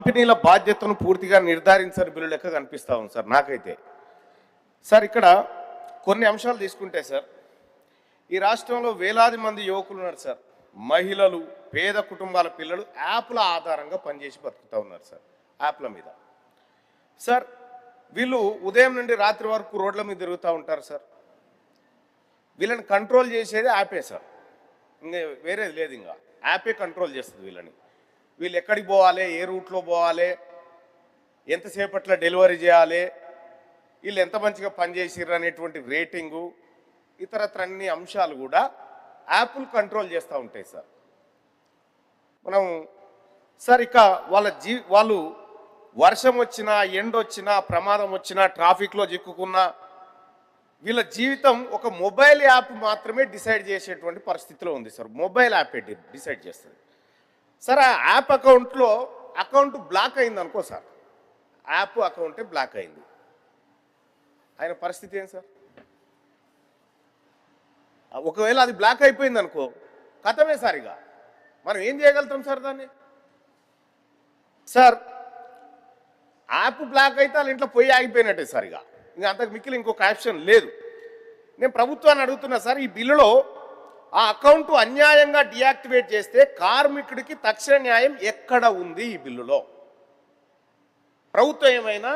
కంపెనీల బాధ్యతను పూర్తిగా నిర్ధారించని బిల్లు లెక్క కనిపిస్తూ ఉంది సార్ నాకైతే. సార్ ఇక్కడ కొన్ని అంశాలు తీసుకుంటే సార్, ఈ రాష్ట్రంలో వేలాది మంది యువకులు ఉన్నారు సార్, మహిళలు, పేద కుటుంబాల పిల్లలు యాప్ల ఆధారంగా పనిచేసి బతుకుతూ ఉన్నారు సార్. యాప్ల మీద సార్ వీళ్ళు ఉదయం నుండి రాత్రి వరకు రోడ్ల మీద తిరుగుతూ ఉంటారు సార్. వీళ్ళని కంట్రోల్ చేసేది యాపే సార్, ఇంకా వేరేది లేదు. ఇంకా యాపే కంట్రోల్ చేస్తుంది వీళ్ళని. వీళ్ళు ఎక్కడికి పోవాలి, ఏ రూట్లో పోవాలి, ఎంతసేపట్లో డెలివరీ చేయాలి, వీళ్ళు ఎంత మంచిగా పనిచేసిర్రు అనేటువంటి రేటింగు, ఇతరత్ర అన్ని అంశాలు కూడా యాప్లు కంట్రోల్ చేస్తూ ఉంటాయి సార్. మనం సార్ ఇక వాళ్ళు వర్షం వచ్చినా, ఎండ వచ్చినా, ప్రమాదం వచ్చినా, ట్రాఫిక్లో చిక్కుకున్నా వీళ్ళ జీవితం ఒక మొబైల్ యాప్ మాత్రమే డిసైడ్ చేసేటువంటి పరిస్థితిలో ఉంది సార్. మొబైల్ యాపే డిసైడ్ చేస్తుంది సార్. ఆ యాప్ అకౌంట్ బ్లాక్ అయింది అనుకో సార్, యాప్ అకౌంటే బ్లాక్ అయింది, ఆయన పరిస్థితి ఏం సార్? ఒకవేళ అది బ్లాక్ అయిపోయింది అనుకో, కథమే సార్. ఇక మనం ఏం చేయగలుగుతాం సార్ దాన్ని? సార్ యాప్ బ్లాక్ అయితే వాళ్ళ ఇంట్లో పోయి ఆగిపోయినట్టే సార్. ఇంకా అంతకు మిక్కిలి ఇంకొక ఆప్షన్ లేదు. నేను ప్రభుత్వాన్ని అడుగుతున్నా సార్, ఈ బిల్లులో ఆ అకౌంట్ అన్యాయంగా డియాక్టివేట్ చేస్తే కార్మికుడికి తక్షణ న్యాయం ఎక్కడ ఉంది? ఈ బిల్లులో ప్రభుత్వం ఏమైనా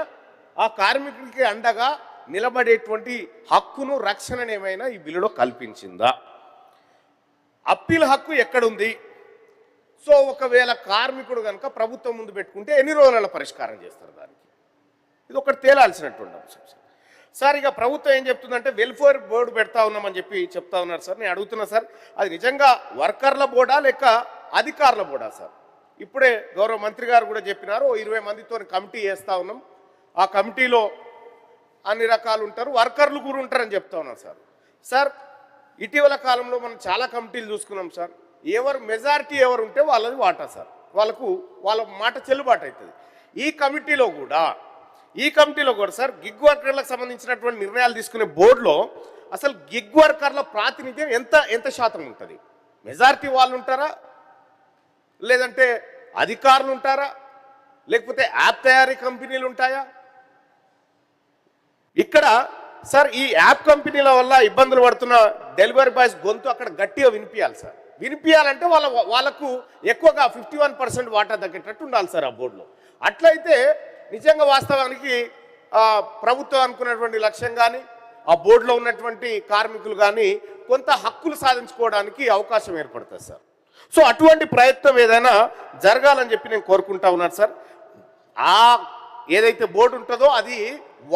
ఆ కార్మికుడికి అండగా నిలబడేటువంటి హక్కును, రక్షణను ఏమైనా ఈ బిల్లులో కల్పించిందా? అప్పీల్ హక్కు ఎక్కడుంది? సో ఒకవేళ కార్మికుడు కనుక ప్రభుత్వం ముందు పెట్టుకుంటే ఎన్ని రోజులలో పరిష్కారం చేస్తారు దానికి? ఇది ఒకటి తేలాల్సినటువంటి అంశం సార్. ఇక ప్రభుత్వం ఏం చెప్తుందంటే వెల్ఫేర్ బోర్డు పెడతా ఉన్నామని చెప్తా ఉన్నారు సార్. నేను అడుగుతున్నా సార్, అది నిజంగా వర్కర్ల బోర్డా లేక అధికారుల బోర్డా సార్? ఇప్పుడే గౌరవ మంత్రి గారు కూడా చెప్పినారు, 20 మందితో కమిటీ వేస్తా ఉన్నాం, ఆ కమిటీలో అన్ని రకాలు ఉంటారు, వర్కర్లు కూడా ఉంటారని చెప్తా ఉన్నాం సార్. సార్ ఇటీవల కాలంలో మనం చాలా కమిటీలు చూసుకున్నాం సార్. మెజారిటీ ఎవరు ఉంటే వాళ్ళది వాటా సార్, వాళ్ళ మాట చెల్లుబాటు అవుతుంది. ఈ కమిటీలో కూడా సార్ గిగ్ వర్కర్లకు సంబంధించినటువంటి నిర్ణయాలు తీసుకునే బోర్డులో అసలు గిగ్ వర్కర్ల ప్రాతినిధ్యం ఎంత శాతం ఉంటుంది? మెజారిటీ వాళ్ళు ఉంటారా, లేదంటే అధికారులు ఉంటారా, లేకపోతే యాప్ తయారీ కంపెనీలు ఉంటాయా? ఇక్కడ సార్ ఈ యాప్ కంపెనీల వల్ల ఇబ్బందులు పడుతున్న డెలివరీ బాయ్స్ గొంతు అక్కడ గట్టిగా వినిపించాలి సార్. వినిపించాలంటే వాళ్ళకు ఎక్కువగా 51% వాటా తగ్గేటట్టు ఉండాలి సార్ ఆ బోర్డులో. అట్లయితే నిజంగా వాస్తవానికి ప్రభుత్వం అనుకున్నటువంటి లక్ష్యం కానీ, ఆ బోర్డులో ఉన్నటువంటి కార్మికులు కానీ కొంత హక్కులు సాధించుకోవడానికి అవకాశం ఏర్పడుతుంది సార్. సో అటువంటి ప్రయత్నం ఏదైనా జరగాలని చెప్పి నేను కోరుకుంటా ఉన్నాను సార్. ఏదైతే బోర్డు ఉంటుందో అది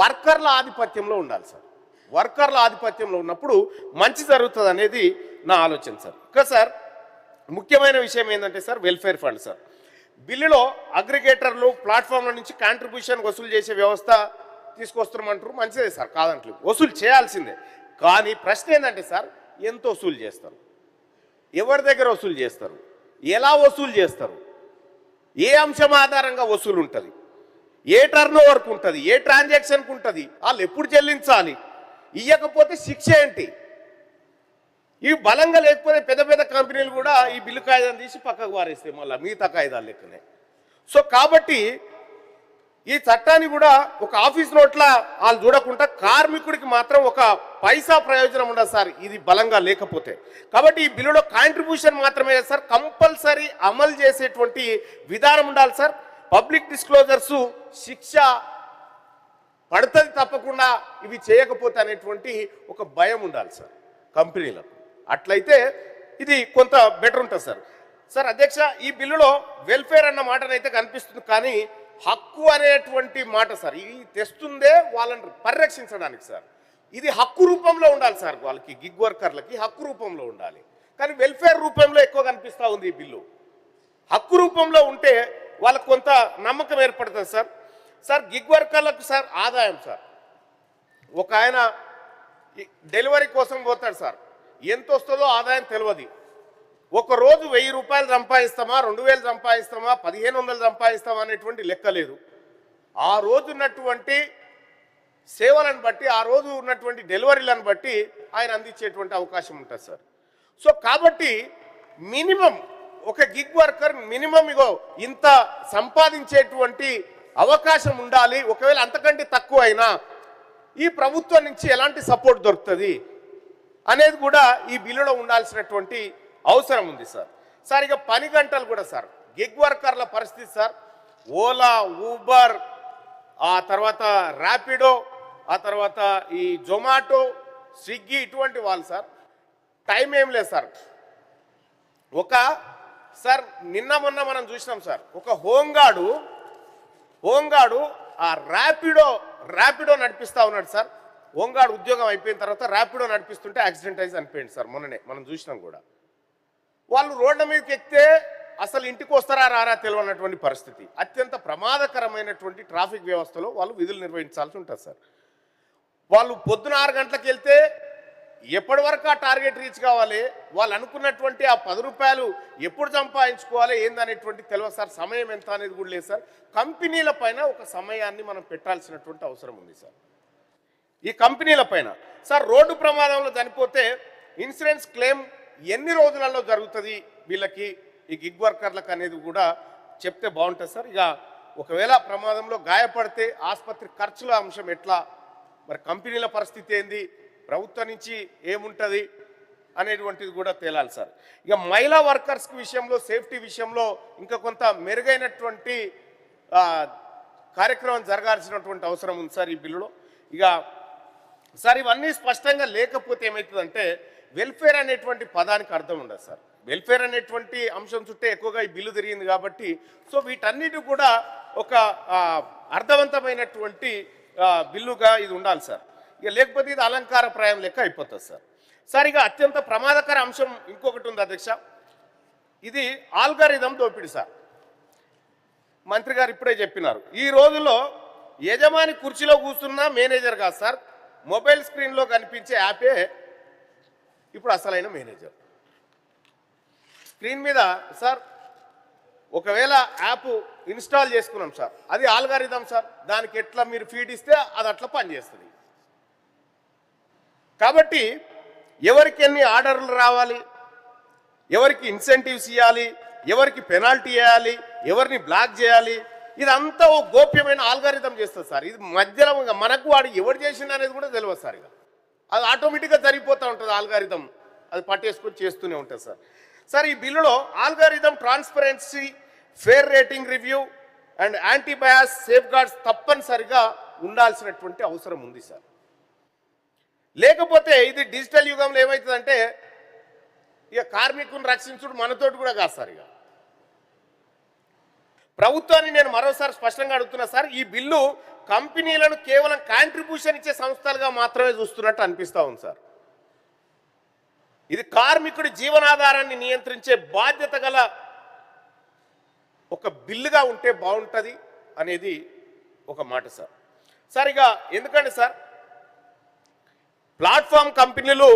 వర్కర్ల ఆధిపత్యంలో ఉండాలి సార్. వర్కర్ల ఆధిపత్యంలో ఉన్నప్పుడు మంచి జరుగుతుంది అనేది నా ఆలోచన సార్. ఇంకా సార్ ముఖ్యమైన విషయం ఏంటంటే సార్ వెల్ఫేర్ ఫండ్ సార్. బిల్లులో అగ్రిగేటర్లు ప్లాట్ఫామ్ల నుంచి కాంట్రిబ్యూషన్ వసూలు చేసే వ్యవస్థ తీసుకొస్తున్నామంటారు, మంచిదే సార్, కాదంటలేదు, వసూలు చేయాల్సిందే. కానీ ప్రశ్న ఏంటంటే సార్, ఎంత వసూలు చేస్తారు, ఎవరి దగ్గర వసూలు చేస్తారు, ఎలా వసూలు చేస్తారు, ఏ అంశం ఆధారంగా వసూలు ఉంటుంది, ఏ టర్న్ ఓవర్కు ఉంటుంది, ఏ ట్రాన్సాక్షన్కు ఉంటుంది, వాళ్ళు ఎప్పుడు చెల్లించాలి, ఇవ్వకపోతే శిక్ష ఏంటి? ఇవి బలంగా లేకపోతే పెద్ద కంపెనీలు కూడా ఈ బిల్లు కాయిదాలు తీసి పక్కకు వారేస్తాయి మళ్ళీ మిగతా కాయిదాలు లెక్కనే. సో కాబట్టి ఈ చట్టాన్ని కూడా ఒక ఆఫీస్ నోట్లా వాళ్ళు చూడకుండా కార్మికుడికి మాత్రం ఒక పైసా ప్రయోజనం ఉండదు సార్ ఇది బలంగా లేకపోతే. కాబట్టి ఈ బిల్లులో కాంట్రిబ్యూషన్ మాత్రమే సార్ కంపల్సరీ అమలు చేసేటువంటి విధానం ఉండాలి సార్. పబ్లిక్ డిస్క్లోజర్స్ శిక్ష పడుతుంది తప్పకుండా ఇవి చేయకపోతే అనేటువంటి ఒక భయం ఉండాలి సార్ కంపెనీలకు. అట్లయితే ఇది కొంత బెటర్ ఉంటుంది సార్. సార్ అధ్యక్ష, ఈ బిల్లులో వెల్ఫేర్ అన్న మాటనైతే కనిపిస్తుంది, కానీ హక్కు అనేటువంటి మాట సార్ ఇది తెస్తుందే వాళ్ళని పరిరక్షించడానికి సార్. ఇది హక్కు రూపంలో ఉండాలి సార్, వాళ్ళకి గిగ్ వర్కర్లకి హక్కు రూపంలో ఉండాలి. కానీ వెల్ఫేర్ రూపంలో ఎక్కువ కనిపిస్తూ ఉంది ఈ బిల్లు. హక్కు రూపంలో ఉంటే వాళ్ళకు కొంత నమ్మకం ఏర్పడుతుంది సార్. సార్ గిగ్ వర్కర్లకు సార్ ఆదాయం సార్, ఒక ఆయన డెలివరీ కోసం పోతాడు సార్, ఎంత వస్తుందో ఆదాయం తెలియదు. ఒక రోజు 1000 రూపాయలు సంపాదిస్తామా, 2000 సంపాదిస్తామా, 1500 సంపాదిస్తామా అనేటువంటి లెక్క లేదు. ఆ రోజు ఉన్నటువంటి సేవలను బట్టి, ఆ రోజు ఉన్నటువంటి డెలివరీలను బట్టి ఆయన అందించేటువంటి అవకాశం ఉంటుంది సార్. సో కాబట్టి మినిమం ఒక గిగ్ వర్కర్ మినిమం ఇగో ఇంత సంపాదించేటువంటి అవకాశం ఉండాలి, ఒకవేళ అంతకంటే తక్కువ అయినా ఈ ప్రభుత్వం నుంచి ఎలాంటి సపోర్ట్ దొరుకుతుంది అనేది కూడా ఈ బిల్లులో ఉండాల్సినటువంటి అవసరం ఉంది సార్. సార్ ఇక పని గంటలు కూడా సార్, గిగ్ వర్కర్ల పరిస్థితి సార్, ఓలా, ఊబర్, ఆ తర్వాత ర్యాపిడో, ఆ తర్వాత ఈ జొమాటో, స్విగ్గీ ఇటువంటి వాళ్ళు సార్ టైం ఏం లేదు సార్. సార్ నిన్న మొన్న మనం చూసినాం సార్, ఒక హోంగార్డు ఆ ర్యాపిడో నడిపిస్తూ ఉన్నాడు సార్. హోంగార్డు ఉద్యోగం అయిపోయిన తర్వాత ర్యాపిడో నడిపిస్తుంటే యాక్సిడెంట్ అయి చనిపోయింది సార్. మొన్ననే మనం చూసినాం కూడా. వాళ్ళు రోడ్ల మీదకి ఎక్కితే అసలు ఇంటికి వస్తారా రారా తెలియనటువంటి పరిస్థితి. అత్యంత ప్రమాదకరమైనటువంటి ట్రాఫిక్ వ్యవస్థలో వాళ్ళు విధులు నిర్వహించాల్సి ఉంటుంది సార్. వాళ్ళు పొద్దున 6 గంటలకు వెళ్తే ఎప్పటి వరకు ఆ టార్గెట్ రీచ్ కావాలి, వాళ్ళు అనుకున్నటువంటి ఆ 10 రూపాయలు ఎప్పుడు సంపాదించుకోవాలి ఏందనేటువంటి తెలియదు సార్. సమయం ఎంత అనేది కూడా లేదు సార్. కంపెనీల పైన ఒక సమయాన్ని మనం పెట్టాల్సినటువంటి అవసరం ఉంది సార్. ఈ కంపెనీల పైన సార్ రోడ్డు ప్రమాదంలో చనిపోతే ఇన్సూరెన్స్ క్లెయిమ్ ఎన్ని రోజులలో జరుగుతుంది వీళ్ళకి, ఈ గిగ్ వర్కర్లకు అనేది కూడా చెప్తే బాగుంటుంది సార్. ఇక ఒకవేళ ప్రమాదంలో గాయపడితే ఆసుపత్రి ఖర్చుల అంశం ఎట్లా, మరి కంపెనీల పరిస్థితి ఏంది, ప్రభుత్వం నుంచి ఏముంటుంది అనేటువంటిది కూడా తేలాలి సార్. ఇక మహిళా వర్కర్స్ విషయంలో, సేఫ్టీ విషయంలో ఇంకా కొంత మెరుగైనటువంటి కార్యక్రమం జరగాల్సినటువంటి అవసరం ఉంది సార్ ఈ బిల్లులో. ఇక సార్ ఇవన్నీ స్పష్టంగా లేకపోతే ఏమవుతుందంటే వెల్ఫేర్ అనేటువంటి పదానికి అర్థం ఉండదు సార్. వెల్ఫేర్ అనేటువంటి అంశం చుట్టే ఎక్కువగా ఈ బిల్లు తిరిగింది కాబట్టి సో వీటన్నిటి కూడా ఒక అర్థవంతమైనటువంటి బిల్లుగా ఇది ఉండాలి సార్. ఇక లేకపోతే ఇది అలంకారప్రాయం లెక్క అయిపోతుంది సార్. సార్ ఇక అత్యంత ప్రమాదకర అంశం ఇంకొకటి ఉంది అధ్యక్ష, ఇది ఆల్గారిథం దోపిడీ సార్. మంత్రి గారు ఇప్పుడే చెప్పినారు, ఈ రోజుల్లో యజమాని కుర్చీలో కూర్చున్న మేనేజర్ కాదు సార్, మొబైల్ స్క్రీన్లో కనిపించే యాపే ఇప్పుడు అసలైన మేనేజర్. స్క్రీన్ మీద సార్ ఒకవేళ యాప్ ఇన్స్టాల్ చేసుకున్నాం సార్, అది ఆల్గారిథం సార్, దానికి ఎట్లా మీరు ఫీడ్ ఇస్తే అది అట్లా పనిచేస్తుంది. కాబట్టి ఎవరికి ఎన్ని ఆర్డర్లు రావాలి, ఎవరికి ఇన్సెంటివ్స్ ఇవ్వాలి, ఎవరికి పెనాల్టీ వేయాలి, ఎవరిని బ్లాక్ చేయాలి, ఇదంతా ఓ గోప్యమైన ఆల్గారిథం చేస్తుంది సార్. ఇది మధ్యలో మనకు వాడు ఎవరు చేసింది అనేది కూడా తెలియదు సార్. ఇక అది ఆటోమేటిక్గా జరిగిపోతూ ఉంటుంది, ఆల్గారిథం అది పట్టేసుకొని చేస్తూనే ఉంటుంది సార్. సార్ ఈ బిల్లులో algorithm transparency, fair rating review and anti bias safe guards తప్పనిసరిగా ఉండాల్సినటువంటి అవసరం ఉంది సార్. లేకపోతే ఇది డిజిటల్ యుగంలో ఏమవుతుందంటే ఇక కార్మికులను రక్షించుడు మనతోటి కూడా కాదు సార్. ఇక ప్రభుత్వాన్ని నేను మరోసారి స్పష్టంగా అడుగుతున్నా సార్, ఈ బిల్లు కంపెనీలను కేవలం కాంట్రిబ్యూషన్ ఇచ్చే సంస్థలుగా మాత్రమే చూస్తున్నట్టు అనిపిస్తూ ఉంది సార్. ఇది కార్మికుడి జీవనాధారాన్ని నియంత్రించే బాధ్యత గల ఒక బిల్లుగా ఉంటే బాగుంటుంది అనేది ఒక మాట సార్. సార్ ఇక ఎందుకంటే సార్ ప్లాట్ఫామ్ కంపెనీలు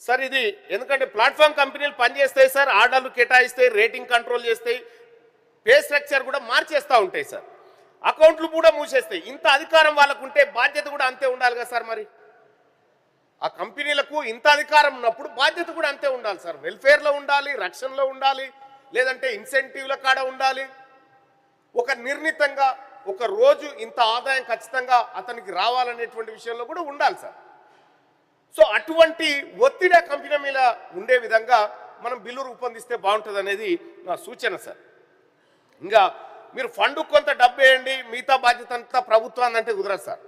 సార్ ఇది ఎందుకంటే ప్లాట్ఫామ్ కంపెనీలు పనిచేస్తాయి సార్, ఆర్డర్లు కేటాయిస్తాయి, రేటింగ్ కంట్రోల్ చేస్తాయి, పే స్ట్రక్చర్ కూడా మార్చేస్తూ ఉంటాయి సార్, అకౌంట్లు కూడా మూసేస్తాయి. ఇంత అధికారం వాళ్ళకు ఉంటే బాధ్యత కూడా అంతే ఉండాలి కదా సార్. మరి ఆ కంపెనీలకు ఇంత అధికారం ఉన్నప్పుడు బాధ్యత కూడా అంతే ఉండాలి సార్. వెల్ఫేర్లో ఉండాలి, రక్షణలో ఉండాలి, లేదంటే ఇన్సెంటివ్ల కాడ ఉండాలి. ఒక నిర్ణీతంగా ఒక రోజు ఇంత ఆదాయం ఖచ్చితంగా అతనికి రావాలనేటువంటి విషయంలో కూడా ఉండాలి సార్. సో అటువంటి ఒత్తిడి కంపెనీ మీద ఉండే విధంగా మనం బిల్లు రూపొందిస్తే బాగుంటుంది అనేది నా సూచన సార్. ఇంకా మీరు ఫండ్ కొంత డబ్బు వేయండి, మిగతా బాధ్యత అంతా ప్రభుత్వాన్ని అంటే కుదరదు సార్.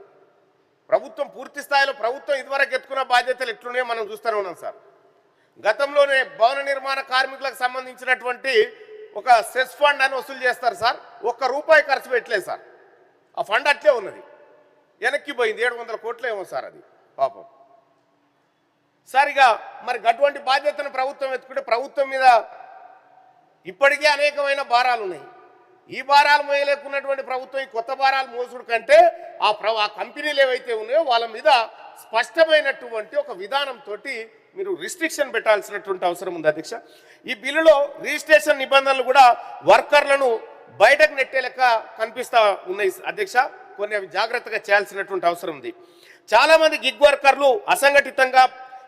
ప్రభుత్వం పూర్తి స్థాయిలో ప్రభుత్వం ఇదివరకు ఎత్తుకున్న బాధ్యతలు ఎట్లున్నాయో మనం చూస్తూనే ఉన్నాం సార్. గతంలోనే భవన నిర్మాణ కార్మికులకు సంబంధించినటువంటి ఒక సెస్ ఫండ్ అని వసూలు చేస్తారు సార్, ₹1 ఖర్చు పెట్టలేదు సార్. ఆ ఫండ్ అట్లే ఉన్నది, వెనక్కి పోయింది 700 కోట్లు ఏమో సార్ అది పాపం సార్. ఇక మరి అటువంటి బాధ్యతను ప్రభుత్వం ఎత్తుకుంటే ప్రభుత్వం మీద ఇప్పటికే అనేకమైన భారాలు ఉన్నాయి. ఈ భారాలు మోయలేకున్నటువంటి ప్రభుత్వం ఈ కొత్త భారాలు మోసుడు కంటే ఆ కంపెనీలు ఏవైతే ఉన్నాయో వాళ్ళ మీద స్పష్టమైనటువంటి ఒక విధానంతో మీరు రిస్ట్రిక్షన్ పెట్టాల్సినటువంటి అవసరం ఉంది అధ్యక్ష. ఈ బిల్లులో రిజిస్ట్రేషన్ నిబంధనలు కూడా వర్కర్లను బయటకు నెట్టే లెక్క కనిపిస్తూ ఉన్నాయి అధ్యక్ష. కొన్ని అవి జాగ్రత్తగా చేయాల్సినటువంటి అవసరం ఉంది. చాలామంది గిగ్ వర్కర్లు అసంఘటితంగా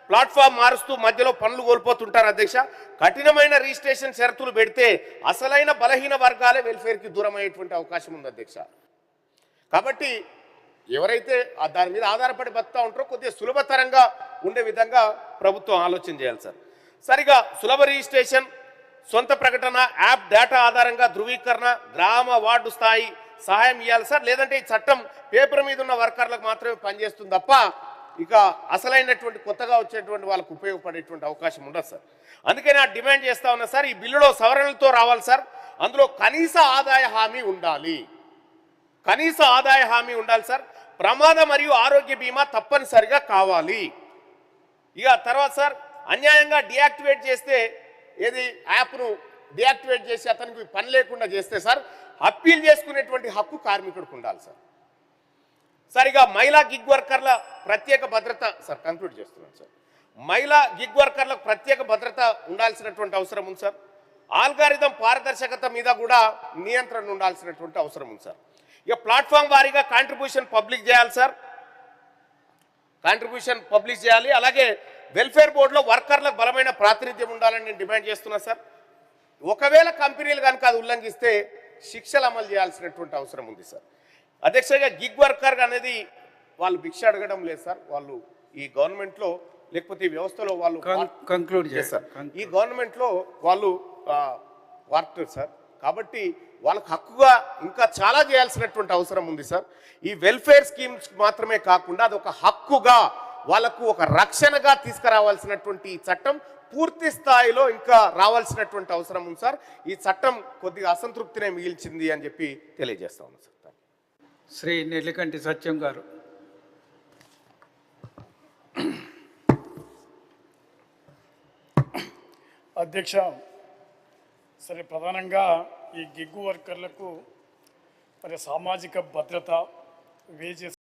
ప్లాట్ఫామ్ మారుస్తూ మధ్యలో పనులు కోల్పోతుంటారు అధ్యక్ష. కఠినమైన రిజిస్ట్రేషన్ షరతులు పెడితే అసలైన బలహీన వర్గాలే వెల్ఫేర్కి దూరం అయ్యేటువంటి అవకాశం ఉంది అధ్యక్ష. కాబట్టి ఎవరైతే దాని మీద ఆధారపడి బతుకుతూ ఉంటారో కొద్దిగా సులభతరంగా ఉండే విధంగా ప్రభుత్వం ఆలోచన చేయాలి సార్. సరిగా సులభ రిజిస్ట్రేషన్, సొంత ప్రకటన, యాప్ డేటా ఆధారంగా ధృవీకరణ, గ్రామ వార్డు స్థాయి సహాయం ఇవ్వాలి సార్. లేదంటే ఈ చట్టం పేపర్ మీద ఉన్న వర్కర్లకు మాత్రమే పనిచేస్తుంది తప్ప ఇక అసలైనటువంటి కొత్తగా వచ్చేటువంటి వాళ్ళకు ఉపయోగపడేటువంటి అవకాశం ఉండదు సార్. అందుకే నా డిమాండ్ చేస్తా ఉన్నా సార్, ఈ బిల్లులో సవరణలతో రావాలి సార్. అందులో కనీస ఆదాయ హామీ ఉండాలి, కనీస ఆదాయ హామీ ఉండాలి సార్. ప్రమాద మరియు ఆరోగ్య బీమా తప్పనిసరిగా కావాలి. ఇక తర్వాత సార్, అన్యాయంగా డియాక్టివేట్ చేస్తే ఏది యాప్ను డియాక్టివేట్ చేసి అతనికి పని లేకుండా చేస్తే సార్ అప్పీల్ చేసుకునేటువంటి హక్కు కార్మికుడికి ఉండాలి సార్. సరిగా మహిళా గిగ్ వర్కర్ల ప్రత్యేక భద్రత సార్, కంక్లూడ్ చేస్తున్నాను సార్. మహిళా గిగ్ వర్కర్లకు ప్రత్యేక భద్రత ఉండాల్సినటువంటి అవసరం ఉంది సార్. ఆల్గారిథం పారదర్శకత మీద కూడా నియంత్రణ ఉండాల్సినటువంటి అవసరం ఉంది సార్. ఇక ప్లాట్ఫామ్ వారీగా కాంట్రిబ్యూషన్ పబ్లిక్ చేయాలి సార్, కాంట్రిబ్యూషన్ పబ్లిక్ చేయాలి. అలాగే వెల్ఫేర్ బోర్డులో వర్కర్లకు బలమైన ప్రాతినిధ్యం ఉండాలని నేను డిమాండ్ చేస్తున్నా సార్. ఒకవేళ కంపెనీలు కనుక అది ఉల్లంఘిస్తే శిక్షలు అమలు చేయాల్సినటువంటి అవసరం ఉంది సార్. అధ్యక్షగా గిగ్ వర్కర్ అనేది వాళ్ళు భిక్ష అడగడం లేదు సార్. వాళ్ళు ఈ గవర్నమెంట్లో లేకపోతే ఈ వ్యవస్థలో వాళ్ళు కంక్లూడ్ చేస్తారు. ఈ గవర్నమెంట్లో వాళ్ళు వర్కర్ సార్. కాబట్టి వాళ్ళకు హక్కుగా ఇంకా చాలా చేయాల్సినటువంటి అవసరం ఉంది సార్. ఈ వెల్ఫేర్ స్కీమ్స్ మాత్రమే కాకుండా అది ఒక హక్కుగా వాళ్ళకు ఒక రక్షణగా తీసుకురావాల్సినటువంటి ఈ చట్టం పూర్తి స్థాయిలో ఇంకా రావాల్సినటువంటి అవసరం ఉంది సార్. ఈ చట్టం కొద్దిగా అసంతృప్తినే మిగిల్చింది అని చెప్పి తెలియజేస్తా ఉన్నాను సార్. శ్రీ నెల్లికంటి సత్యం గారు. అధ్యక్ష, సరే ప్రధానంగా ఈ గిగ్ వర్కర్లకు మరి సామాజిక భద్రత, వేజెస్